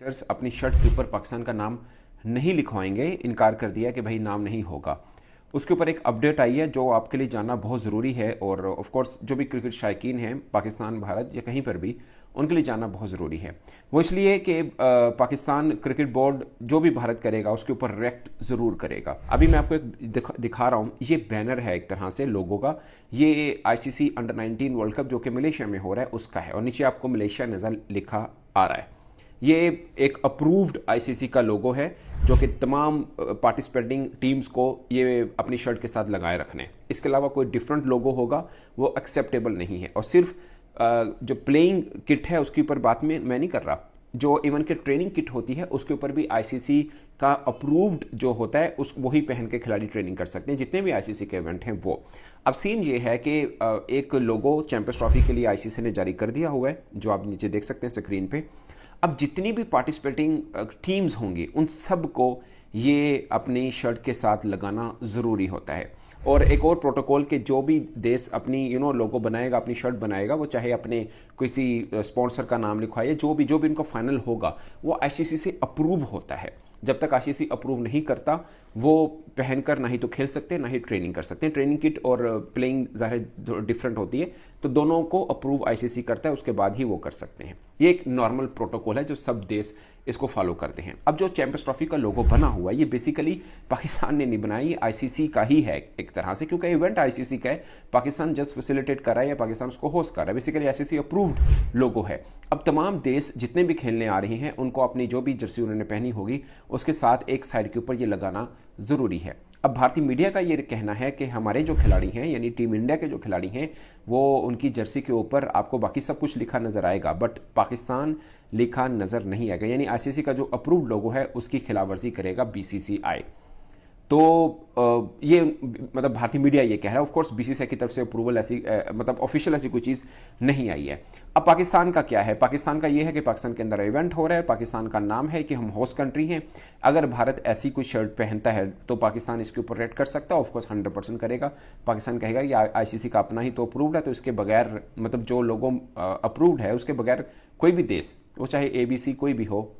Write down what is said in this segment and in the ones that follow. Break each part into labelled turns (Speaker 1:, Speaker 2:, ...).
Speaker 1: Cricketers अपनी shirt के ऊपर पाकिस्तान का नाम नहीं लिखवाएंगे, इनकार कर दिया कि भाई नाम नहीं होगा। उसके ऊपर एक अपडेट आई है जो आपके लिए जानना बहुत ज़रूरी है और ऑफ कोर्स जो भी क्रिकेट शायकीन हैं पाकिस्तान, भारत या कहीं पर भी, उनके लिए जानना बहुत ज़रूरी है। वो इसलिए कि पाकिस्तान क्रिकेट बोर्ड जो भी भारत करेगा उसके ऊपर रिएक्ट ज़रूर करेगा। अभी मैं आपको एक दिखा रहा हूँ, ये बैनर है एक तरह से लोगों का। ये आईसीसी अंडर 19 वर्ल्ड कप जो कि मलेशिया में हो रहा है उसका है और नीचे आपको मलेशिया नज़र लिखा आ रहा है। ये एक अप्रूव्ड आईसीसी का लोगो है जो कि तमाम पार्टिसिपेटिंग टीम्स को ये अपनी शर्ट के साथ लगाए रखने। इसके अलावा कोई डिफरेंट लोगो होगा वो एक्सेप्टेबल नहीं है। और सिर्फ जो प्लेइंग किट है उसके ऊपर बात में मैं नहीं कर रहा, जो इवन के ट्रेनिंग किट होती है उसके ऊपर भी आईसीसी का अप्रूव्ड जो होता है उस वही पहन के खिलाड़ी ट्रेनिंग कर सकते हैं, जितने भी आईसीसी के इवेंट हैं वो। अब सीन ये है कि एक लोगो चैंपियंस ट्रॉफी के लिए आईसीसी ने जारी कर दिया हुआ है जो आप नीचे देख सकते हैं स्क्रीन पे। अब जितनी भी पार्टिसिपेटिंग टीम्स होंगी उन सब को ये अपनी शर्ट के साथ लगाना ज़रूरी होता है। और एक और प्रोटोकॉल के जो भी देश अपनी लोगो बनाएगा, अपनी शर्ट बनाएगा, वो चाहे अपने किसी स्पॉन्सर का नाम लिखवाए, जो भी इनका फाइनल होगा वो आईसीसी से अप्रूव होता है। जब तक आईसीसी अप्रूव नहीं करता वो पहनकर ना ही तो खेल सकते ना ही ट्रेनिंग कर सकते हैं। ट्रेनिंग किट और प्लेइंग ज़ाहिर डिफरेंट होती है, तो दोनों को अप्रूव आईसीसी करता है, उसके बाद ही वो कर सकते हैं। ये एक नॉर्मल प्रोटोकॉल है जो सब देश इसको फॉलो करते हैं। अब जो चैंपियंस ट्रॉफी का लोगो बना हुआ है ये बेसिकली पाकिस्तान ने नहीं बनाया, ये आईसीसी का ही है एक तरह से, क्योंकि इवेंट आईसीसी का है, पाकिस्तान जस्ट फैसिलिटेट कर रहा है या पाकिस्तान उसको होस्ट कर रहा है। बेसिकली आईसीसी अप्रूव्ड लोगो है। अब तमाम देश जितने भी खेलने आ रहे हैं उनको अपनी जो भी जर्सी उन्होंने पहनी होगी उसके साथ एक साइड के ऊपर ये लगाना ज़रूरी है। अब भारतीय मीडिया का ये कहना है कि हमारे जो खिलाड़ी हैं यानी टीम इंडिया के जो खिलाड़ी हैं वो उनकी जर्सी के ऊपर आपको बाकी सब कुछ लिखा नज़र आएगा बट पाकिस्तान लिखा नज़र नहीं आएगा, यानी आईसीसी का जो अप्रूव्ड लोगो है उसकी खिलाफवर्जी करेगा बीसीसीआई। तो ये मतलब भारतीय मीडिया ये कह रहा है। ऑफ कोर्स बीसीसीआई की तरफ से अप्रूवल ऐसी मतलब ऑफिशियल ऐसी कोई चीज़ नहीं आई है। अब पाकिस्तान का क्या है? पाकिस्तान का ये है कि पाकिस्तान के अंदर इवेंट हो रहा है, पाकिस्तान का नाम है कि हम होस्ट कंट्री हैं। अगर भारत ऐसी कोई शर्ट पहनता है तो पाकिस्तान इसके ऊपर रेट कर सकता है, ऑफकोर्स 100% करेगा। पाकिस्तान कहेगा कि आईसीसी का अपना ही तो अप्रूव्ड है, तो इसके बगैर मतलब जो लोगों अप्रूव्ड है उसके बगैर कोई भी देश, वो चाहे एबीसी कोई भी हो,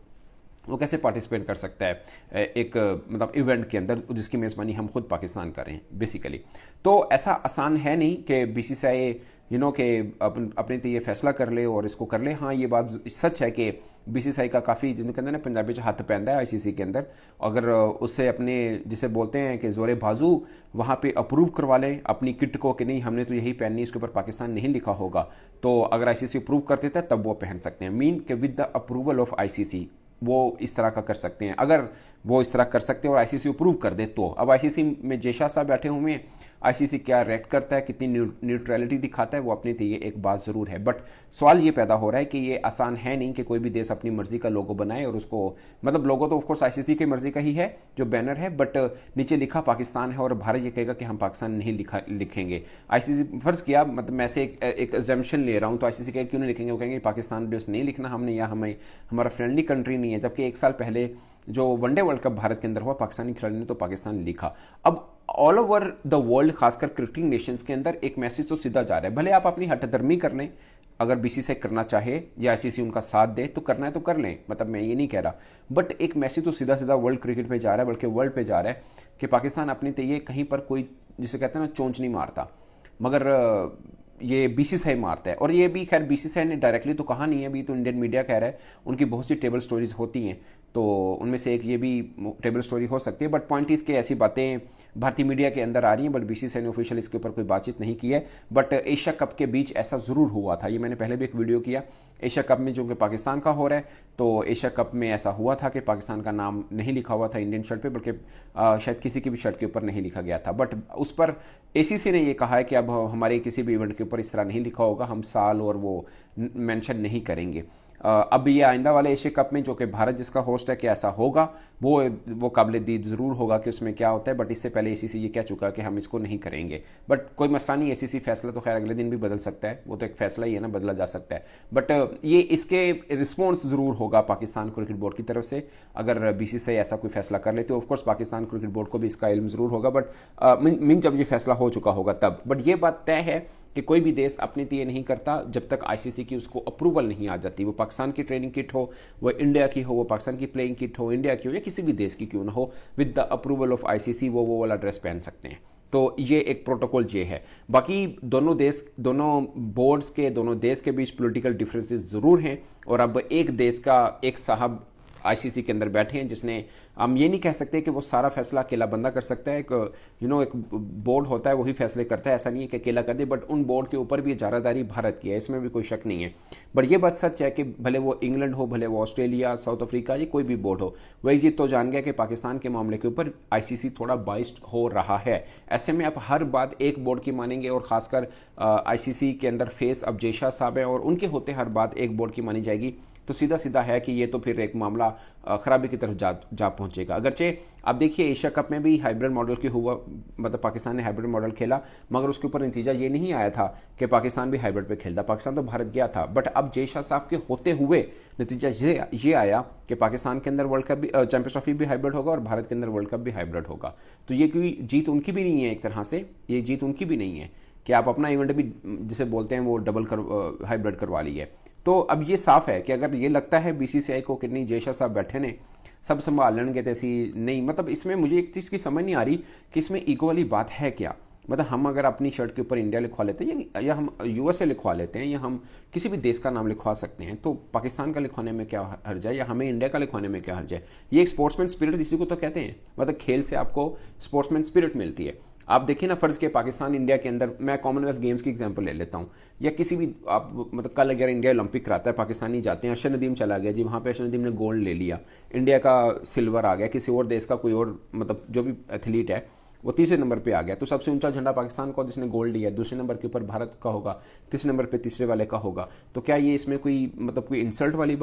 Speaker 1: वो कैसे पार्टिसिपेट कर सकता है एक मतलब इवेंट के अंदर जिसकी मेज़बानी हम खुद पाकिस्तान कर रहे हैं बेसिकली। तो ऐसा आसान है नहीं कि बीसीसीआई के अपने तो ये फैसला कर ले और इसको कर ले। हाँ, ये बात सच है कि बीसीसीआई का काफ़ी जिनको कहते हैं ना पंजाबी हाथ पैंदा है आईसीसी के अंदर। अगर उससे अपने जिसे बोलते हैं कि जोरे बाजू वहाँ पे अप्रूव करवा लें अपनी किट को कि नहीं हमने तो यही पहननी, इसके ऊपर पाकिस्तान नहीं लिखा होगा, तो अगर आईसीसी अप्रूव कर देता है तब वो पहन सकते हैं। मीन के with the approval of ICC वो इस तरह का कर सकते हैं। अगर वो इस तरह कर सकते हैं और आईसीसी अप्रूव कर दे तो। अब आईसीसी में जेशा साहब बैठे हुए हैं, आईसीसी क्या रिएक्ट करता है, कितनी न्यूट्रलिटी दिखाता है, वो अपने लिए एक बात ज़रूर है। बट सवाल ये पैदा हो रहा है कि ये आसान है नहीं कि कोई भी देश अपनी मर्जी का लोगो बनाए और उसको मतलब लोगो तो ऑफकोर्स आईसीसी की मर्जी का ही है जो बैनर है, बट नीचे लिखा पाकिस्तान है और भारत ये कहेगा कि हम पाकिस्तान नहीं लिखेंगे। आईसीसी फर्ज किया, मतलब मैं से एक एग्जाम्पशन ले रहा हूँ, तो आईसीसी कहेगा क्यों नहीं लिखेंगे? वो कहेंगे पाकिस्तान बेस नहीं लिखना हमने, या हमें हमारा फ्रेंडली कंट्री नहीं है। जबकि एक साल पहले जो वनडे वर्ल्ड कप भारत के अंदर हुआ, पाकिस्तानी खिलाड़ी ने तो पाकिस्तान लिखा। अब ऑल ओवर द वर्ल्ड, खासकर क्रिकेटिंग नेशंस के अंदर एक मैसेज तो सीधा जा रहा है। भले आप अपनी हठधर्मी कर लें, अगर बीसीसीआई करना चाहे या आईसीसी उनका साथ दे तो करना है तो कर लें, मतलब मैं ये नहीं कह रहा, बट एक मैसेज तो सीधा सीधा वर्ल्ड क्रिकेट पे जा रहा है, बल्कि वर्ल्ड पे जा रहा है कि पाकिस्तान अपने तय कहीं पर कोई जिसे कहते हैं ना चोंच नहीं मारता, मगर ये बीसीसीआई मारता है। और ये भी खैर बीसीसीआई ने डायरेक्टली तो कहा नहीं है, अभी तो इंडियन मीडिया कह रहा है, उनकी बहुत सी टेबल स्टोरीज होती हैं तो उनमें से एक ये भी टेबल स्टोरी हो सकती है। बट पॉइंट इस के ऐसी बातें भारतीय मीडिया के अंदर आ रही हैं, बट बीसीसीआई ने ऑफिशियल इसके ऊपर कोई बातचीत नहीं की है। बट एशिया कप के बीच ऐसा ज़रूर हुआ था, ये मैंने पहले भी एक वीडियो किया। एशिया कप में जो कि पाकिस्तान का हो रहा है, तो एशिया कप में ऐसा हुआ था कि पाकिस्तान का नाम नहीं लिखा हुआ था इंडियन शर्ट पे, बल्कि शायद किसी की भी शर्ट के ऊपर नहीं लिखा गया था। बट उस पर एसीसी ने ये कहा है कि अब हमारे किसी भी इवेंट के ऊपर इस तरह नहीं लिखा होगा, हम साल और वो मेंशन नहीं करेंगे। अब ये आइंदा वाले एशिया कप में जो कि भारत जिसका होस्ट है कि ऐसा होगा, वो काबिल दीद ज़रूर होगा कि उसमें क्या होता है। बट इससे पहले एसीसी ये कह चुका है कि हम इसको नहीं करेंगे। बट कोई मसला नहीं, एसीसी फैसला तो खैर अगले दिन भी बदल सकता है, वो तो एक फैसला ही है ना, बदला जा सकता है। बट ये इसके रिस्पॉन्स ज़रूर होगा पाकिस्तान क्रिकेट बोर्ड की तरफ से अगर बीसीसीआई ऐसा कोई फैसला कर लेते। ऑफकोर्स पाकिस्तान क्रिकेट बोर्ड को भी इसका इल्म ज़रूर होगा, बट मीन जब ये फैसला हो चुका होगा तब। बट ये बात तय है कि कोई भी देश अपने लिए नहीं करता जब तक आईसीसी की उसको अप्रूवल नहीं आ जाती। वो पाकिस्तान की ट्रेनिंग किट हो, वो इंडिया की हो, वो पाकिस्तान की प्लेइंग किट हो, इंडिया की हो या किसी भी देश की क्यों ना हो, with the approval of ICC वो वाला ड्रेस पहन सकते हैं। तो ये एक प्रोटोकॉल ये है। बाकी दोनों देश, दोनों बोर्ड्स के, दोनों देश के बीच पॉलिटिकल डिफरेंसेस जरूर हैं। और अब एक देश का एक साहब आईसीसी के अंदर बैठे हैं जिसने, हम ये नहीं कह सकते कि वो सारा फैसला अकेला बंदा कर सकता है। एक बोर्ड होता है वही फैसले करता है, ऐसा नहीं है कि अकेला कर दे, बट उन बोर्ड के ऊपर भी इजारादारी भारत की है, इसमें भी कोई शक नहीं है। बट ये बात सच है कि भले वो इंग्लैंड हो, भले वो ऑस्ट्रेलिया, साउथ अफ्रीका, ये कोई भी बोर्ड हो, वही जीत तो जान गया कि पाकिस्तान के मामले के ऊपर आईसीसी थोड़ा बाइस्ड हो रहा है। ऐसे में आप हर बात एक बोर्ड की मानेंगे, और खासकर आईसीसी के अंदर फेस अब जय शाह साहब है और उनके होते हर बात एक बोर्ड की मानी जाएगी, तो सीधा सीधा है कि ये तो फिर एक मामला खराबी की तरफ जा पहुंचेगा। अगरचे आप देखिए एशिया कप में भी हाइब्रिड मॉडल के हुआ, मतलब पाकिस्तान ने हाइब्रिड मॉडल खेला, मगर उसके ऊपर नतीजा ये नहीं आया था कि पाकिस्तान भी हाइब्रिड पे खेलता, पाकिस्तान तो भारत गया था। बट अब जय शाह साहब के होते हुए नतीजा ये आया कि पाकिस्तान के अंदर वर्ल्ड कप भी, चैंपियंस ट्रॉफी भी हाइब्रिड होगा और भारत के अंदर वर्ल्ड कप भी हाइब्रिड होगा। तो ये कोई जीत उनकी भी नहीं है, एक तरह से ये जीत उनकी भी नहीं है कि आप अपना इवेंट भी जिसे बोलते हैं वो हाइब्रिड करवा ली है। तो अब ये साफ है कि अगर ये लगता है बीसीसीआई को कि नहीं जय शाह साहब बैठे ने सब संभाल लेंगे, तो ऐसी नहीं, मतलब इसमें मुझे एक चीज़ की समझ नहीं आ रही कि इसमें ईगो वाली बात है क्या। मतलब हम अगर अपनी शर्ट के ऊपर इंडिया लिखवा लेते हैं या हम यूएसए लिखवा लेते हैं या हम किसी भी देश का नाम लिखवा सकते हैं, तो पाकिस्तान का लिखवाने में क्या हर्ज है या हमें इंडिया का लिखवाने में क्या हर्ज है। ये एक स्पोर्ट्समैन स्पिरिट इसी को तो कहते हैं, मतलब खेल से आपको स्पोर्ट्समैन स्पिरिट मिलती है। आप देखिए ना, फर्ज के पाकिस्तान इंडिया के अंदर, मैं कॉमनवेल्थ गेम्स की एग्जांपल ले लेता हूँ, या किसी भी आप मतलब कल अगर इंडिया ओलंपिक कराता है, पाकिस्तानी जाते हैं, अर्शद नदीम चला गया जी, वहाँ पे अर्शद नदीम ने गोल्ड ले लिया, इंडिया का सिल्वर आ गया, किसी और देश का कोई और मतलब जो भी एथलीट है वो तीसरे नंबर पे आ गया, तो सबसे ऊंचा झंडा पाकिस्तान को जिसने गोल्ड लिया, दूसरे नंबर के ऊपर भारत का होगा, तीसरे नंबर पे तीसरे वाले का होगा। तो क्या ये इसमें कोई मतलब कोई इंसल्ट वाली बात